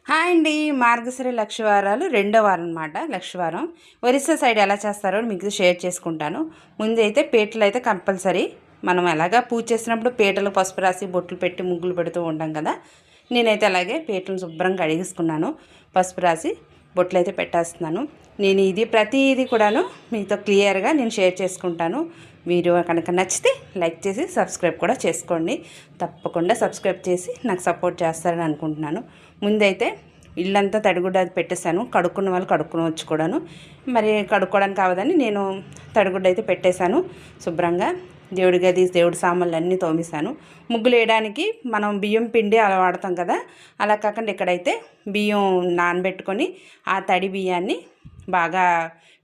Hi అండి. మార్గశిర లక్షవారాలు రెండో వారం అనమాట. లక్షవారం ఒరిస్సా సైడ్ ఎలా చేస్తారో మీకు షేర్ చేసుకుంటాను. ముందు అయితే పీటలు అయితే కంపల్సరీ. మనం ఎలాగా పూజ చేసినప్పుడు పీటలు పసుపు రాసి బొట్లు పెట్టి ముగ్గులు పెడుతూ ఉంటాం కదా. నేనైతే అలాగే పీటలను శుభ్రంగా కడిగేసుకున్నాను. పసుపు రాసి బొట్లు అయితే పెట్టేస్తున్నాను. నేను ప్రతిదీ కూడాను మీతో క్లియర్గా నేను షేర్ చేసుకుంటాను. వీడియో కనుక నచ్చితే లైక్ చేసి సబ్స్క్రైబ్ కూడా చేసుకోండి. తప్పకుండా సబ్స్క్రైబ్ చేసి నాకు సపోర్ట్ చేస్తారని అనుకుంటున్నాను. ముందైతే ఇల్లంతా తడిగుడ్డ పెట్టేశాను. కడుక్కున్న వాళ్ళు కడుక్కోవచ్చు కూడాను. మరి కడుక్కోవడానికి కావదని నేను తడిగుడ్డ అయితే పెట్టేశాను. శుభ్రంగా దేవుడి గది దేవుడి సామాన్లు అన్నీ తోమేశాను. ముగ్గులు వేయడానికి మనం బియ్యం పిండి అలా వాడతాం కదా, అలా కాకుండా ఇక్కడైతే బియ్యం నానబెట్టుకొని ఆ తడి బియ్యాన్ని బాగా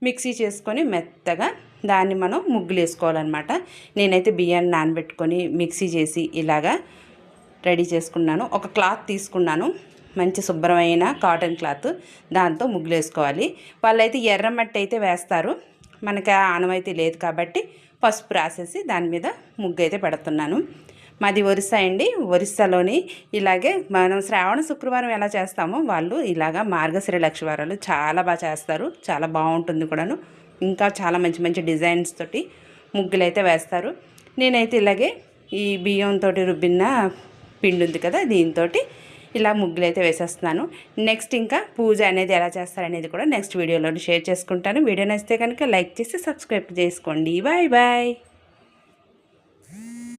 మిక్సీ చేసుకొని మెత్తగా దాన్ని మనం ముగ్గులు వేసుకోవాలన్నమాట. నేనైతే బియ్యాన్ని నానబెట్టుకొని మిక్సీ చేసి ఇలాగా రెడీ చేసుకున్నాను. ఒక క్లాత్ తీసుకున్నాను, మంచి శుభ్రమైన కాటన్ క్లాత్. దాంతో ముగ్గులు వేసుకోవాలి. వాళ్ళైతే ఎర్రమట్టి అయితే వేస్తారు, మనకి ఆనమైతే లేదు కాబట్టి పసుపు రాసేసి దాని మీద ముగ్గు అయితే పెడుతున్నాను. మాది ఒరిస్సా అండి. ఒరిస్సాలోని ఇలాగే మనం శ్రావణ శుక్రవారం ఎలా చేస్తామో వాళ్ళు ఇలాగా మార్గశిర లక్షవారాలు చాలా బాగా చేస్తారు. చాలా బాగుంటుంది కూడాను. ఇంకా చాలా మంచి మంచి డిజైన్స్ తోటి ముగ్గులు అయితే వేస్తారు. నేనైతే ఇలాగే ఈ బియ్యంతో రుబ్బిన పిండి ఉంది కదా, దీంతో ఇలా ముగ్గులు అయితే వేసేస్తున్నాను. నెక్స్ట్ ఇంకా పూజ అనేది ఎలా చేస్తారనేది కూడా నెక్స్ట్ వీడియోలో షేర్ చేసుకుంటాను. వీడియో నచ్చితే కనుక లైక్ చేసి సబ్స్క్రైబ్ చేసుకోండి. Bye bye.